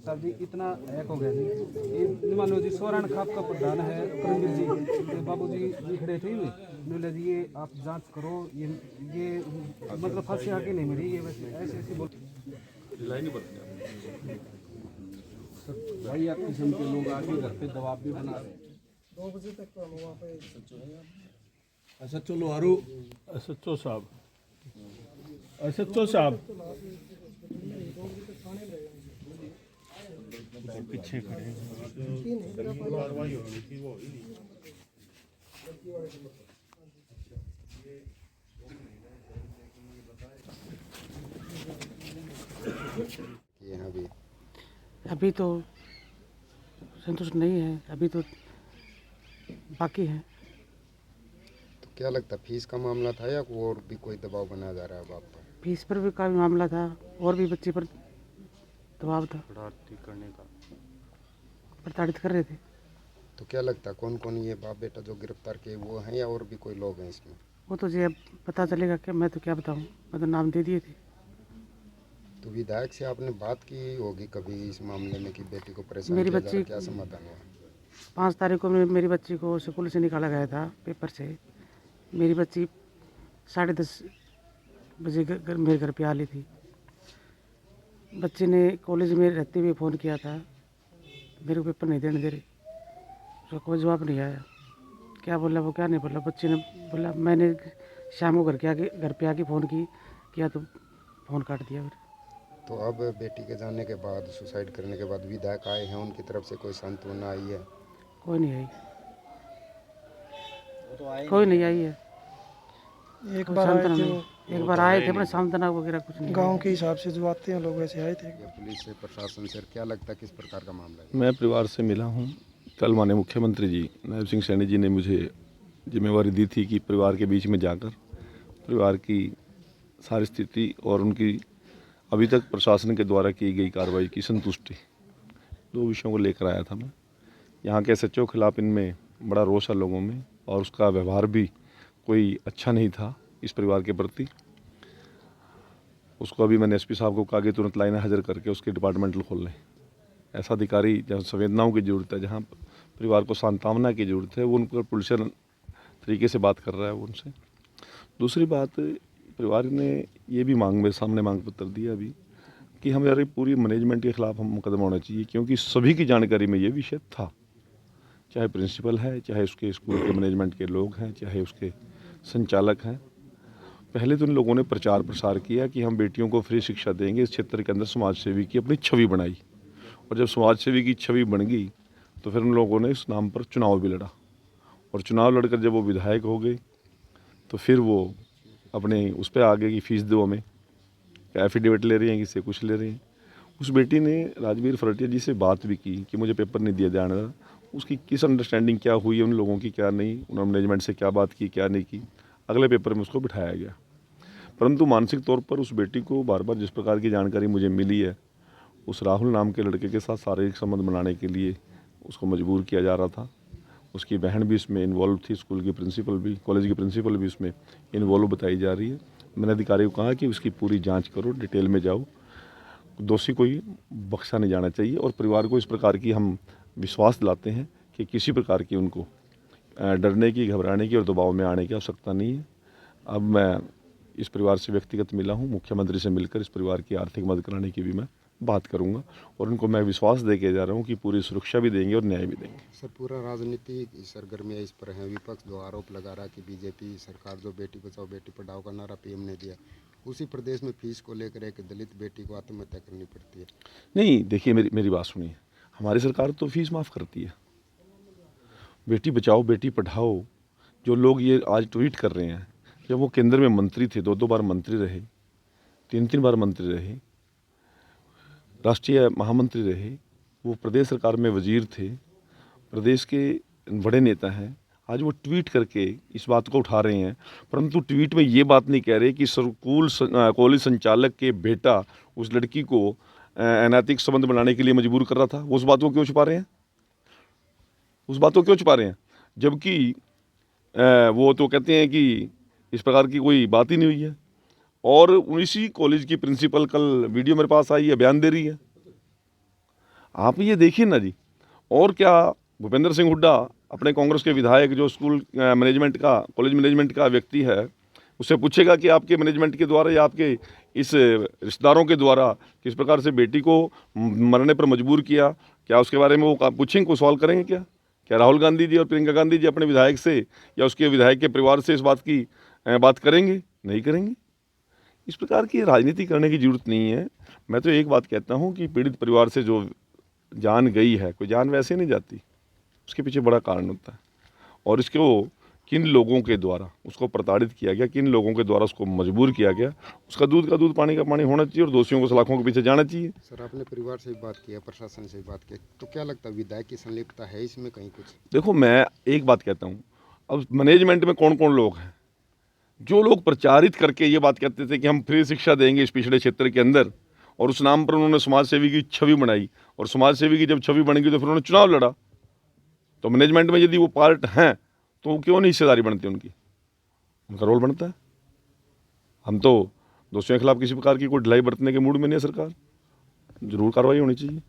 साहब जी इतना हैक हो गया जी। ये मान लो जी सोरान खाप का प्रधान है करमवीर जी, ये बाबू जी खड़े थे बोले जी ये आप जांच करो, ये मतलब फांसी आके नहीं मिली, ये वैसे ऐसे ऐसे बोल भाई आप किस्म के लोग आके घर पे दबाव भी बना रहे हैं। 2 बजे तक तो हम वहाँ पे अच्छा चलो आरू SHO साहब, SHO साहब पीछे खड़े हैं। यहाँ भी अभी तो संतुष्ट नहीं है, अभी तो बाकी है। तो क्या लगता है फीस का मामला था या और भी कोई दबाव बनाया जा रहा है अब आप पर? फीस पर भी काफ़ी मामला था और भी बच्चे पर दबाव था, करने का प्रताड़ित कर रहे थे। तो क्या लगता है कौन कौन ये बाप बेटा जो गिरफ्तार किए वो हैं या और भी कोई लोग हैं इसमें? वो तो जी अब पता चलेगा, क्या मैं तो क्या बताऊँ, मैं तो नाम दे दिए थे। तो विधायक से आपने बात की होगी कभी इस मामले में कि बेटी को परेशान मेरी किया जा रहा है, बच्ची क्या समाधान हुआ? 5 तारीख को मेरी बच्ची को स्कूल से निकाला गया था पेपर से। मेरी बच्ची 10:30 बजे मेरे घर पे आ ली थी। बच्चे ने कॉलेज में रहते हुए फ़ोन किया था, मेरे को पेपर नहीं देने दे रहे, उसका कोई जवाब नहीं आया। क्या बोला वो क्या नहीं बोला, बच्चे ने बोला मैंने शाम को घर पे आके फ़ोन किया तो फ़ोन काट दिया फिर। तो अब बेटी के जाने के बाद सुसाइड करने के बाद विधायक आए हैं, उनकी तरफ से कोई सांत्वना आई है? कोई नहीं आई, कोई नहीं आई है। एक कोई बार आए सांत्वना थे नहीं। वो एक बार आए थे, अपने सांत्वना वगैरह कुछ नहीं। गांव के हिसाब से जो आते हैं लोग वैसे आए थे। या पुलिस से प्रशासन से क्या लगता है किस प्रकार का मामला है? मैं परिवार से मिला हूँ। कल माननीय मुख्यमंत्री जी नायब सिंह सैनी जी ने मुझे जिम्मेवारी दी थी कि परिवार के बीच में जाकर परिवार की सारी स्थिति और उनकी अभी तक प्रशासन के द्वारा की गई कार्रवाई की संतुष्टि, 2 विषयों को लेकर आया था मैं। यहाँ के SHO के खिलाफ इनमें बड़ा रोष है लोगों में और उसका व्यवहार भी कोई अच्छा नहीं था इस परिवार के प्रति। उसको अभी मैंने SP साहब को कहा कि तुरंत लाइन हाजिर करके उसके डिपार्टमेंटल खोल लें। ऐसा अधिकारी जहाँ संवेदनाओं की ज़रूरत है, जहाँ परिवार को सांत्वना की ज़रूरत है, वो उन पर पुलिस तरीके से बात कर रहा है वो उनसे। दूसरी बात, परिवार ने ये भी मेरे सामने मांग पत्र दिया अभी कि हमारी पूरी मैनेजमेंट के खिलाफ हम मुकदमा होना चाहिए, क्योंकि सभी की जानकारी में ये विषय था, चाहे प्रिंसिपल है, चाहे उसके स्कूल के मैनेजमेंट के लोग हैं, चाहे उसके संचालक हैं। पहले तो इन लोगों ने प्रचार प्रसार किया कि हम बेटियों को फ्री शिक्षा देंगे, इस क्षेत्र के अंदर समाज सेवी की अपनी छवि बनाई, और जब समाज सेवी की छवि बन गई तो फिर उन लोगों ने इस नाम पर चुनाव भी लड़ा, और चुनाव लड़कर जब वो विधायक हो गए तो फिर वो अपने उस पर आ गए कि फीस दो हमें, एफिडेविट ले रही हैं, किसी कुछ ले रही हैं। उस बेटी ने राजवीर फरटिया जी से बात भी की कि मुझे पेपर नहीं दिया जाने रहा, उसकी किस अंडरस्टैंडिंग क्या हुई है उन लोगों की, क्या नहीं, उन्होंने मैनेजमेंट से क्या बात की क्या नहीं की, अगले पेपर में उसको बिठाया गया। परंतु मानसिक तौर पर उस बेटी को बार बार जिस प्रकार की जानकारी मुझे मिली है, उस राहुल नाम के लड़के के साथ शारीरिक संबंध बनाने के लिए उसको मजबूर किया जा रहा था। उसकी बहन भी इसमें इन्वॉल्व थी, स्कूल की प्रिंसिपल भी, कॉलेज की प्रिंसिपल भी इसमें इन्वॉल्व बताई जा रही है। मैंने अधिकारी को कहा कि उसकी पूरी जांच करो, डिटेल में जाओ, दोषी कोई बख्शा नहीं जाना चाहिए, और परिवार को इस प्रकार की हम विश्वास दिलाते हैं कि किसी प्रकार की उनको डरने की, घबराने की और दबाव में आने की आवश्यकता नहीं है। अब मैं इस परिवार से व्यक्तिगत मिला हूँ, मुख्यमंत्री से मिलकर इस परिवार की आर्थिक मदद कराने की भी मैं बात करूंगा, और उनको मैं विश्वास दे के जा रहा हूँ कि पूरी सुरक्षा भी देंगे और न्याय भी देंगे। सर पूरा राजनीतिक सरगर्मियाँ इस पर हैं, विपक्ष जो आरोप लगा रहा है कि बीजेपी सरकार जो बेटी बचाओ बेटी पढ़ाओ का नारा PM ने दिया, उसी प्रदेश में फीस को लेकर एक दलित बेटी को आत्महत्या करनी पड़ती है। नहीं, देखिए मेरी बात सुनिए, हमारी सरकार तो फीस माफ़ करती है। बेटी बचाओ बेटी पढ़ाओ जो लोग ये आज ट्वीट कर रहे हैं, जब वो केंद्र में मंत्री थे, 2 बार मंत्री रहे, 3 बार मंत्री रहे, राष्ट्रीय महामंत्री रहे, वो प्रदेश सरकार में वजीर थे, प्रदेश के बड़े नेता हैं, आज वो ट्वीट करके इस बात को उठा रहे हैं, परंतु ट्वीट में ये बात नहीं कह रहे कि स्कूल कॉलेज संचालक के बेटा उस लड़की को अनैतिक संबंध बनाने के लिए मजबूर कर रहा था। उस बात को क्यों छुपा रहे हैं, उस बात को क्यों छुपा रहे हैं, जबकि वो तो कहते हैं कि इस प्रकार की कोई बात ही नहीं हुई है। और इसी कॉलेज की प्रिंसिपल कल वीडियो मेरे पास आई है, बयान दे रही है। आप ये देखिए ना जी। और क्या भूपेंद्र सिंह हुड्डा अपने कांग्रेस के विधायक जो स्कूल मैनेजमेंट का, कॉलेज मैनेजमेंट का व्यक्ति है, उससे पूछेगा कि आपके मैनेजमेंट के द्वारा या आपके इस रिश्तेदारों के द्वारा किस प्रकार से बेटी को मरने पर मजबूर किया, क्या उसके बारे में वो पूछेंगे, को सवाल करेंगे क्या? क्या राहुल गांधी जी और प्रियंका गांधी जी अपने विधायक से या उसके विधायक के परिवार से इस बात की बात करेंगे? नहीं करेंगे। इस प्रकार की राजनीति करने की जरूरत नहीं है। मैं तो एक बात कहता हूँ कि पीड़ित परिवार से जो जान गई है, कोई जान वैसे नहीं जाती, उसके पीछे बड़ा कारण होता है। और इसको किन लोगों के द्वारा उसको प्रताड़ित किया गया, किन लोगों के द्वारा उसको मजबूर किया गया, उसका दूध का दूध, पानी का पानी होना चाहिए और दोषियों को सलाखों के पीछे जाना चाहिए। सर, आपने परिवार से भी बात किया, प्रशासन से भी बात की, तो क्या लगता है विधायक की संलिप्तता है इसमें कहीं कुछ? देखो, मैं एक बात कहता हूँ, अब मैनेजमेंट में कौन कौन लोग हैं? जो लोग प्रचारित करके ये बात कहते थे कि हम फ्री शिक्षा देंगे इस पिछड़े क्षेत्र के अंदर, और उस नाम पर उन्होंने समाज सेवी की छवि बनाई, और समाज सेवी की जब छवि बनेगी तो फिर उन्होंने चुनाव लड़ा। तो मैनेजमेंट में यदि वो पार्ट हैं तो क्यों नहीं हिस्सेदारी बनती उनकी? उनका रोल बनता है। हम तो दोषियों के खिलाफ किसी प्रकार की कोई ढिलाई बरतने के मूड में नहीं है। सरकार, जरूर कार्रवाई होनी चाहिए।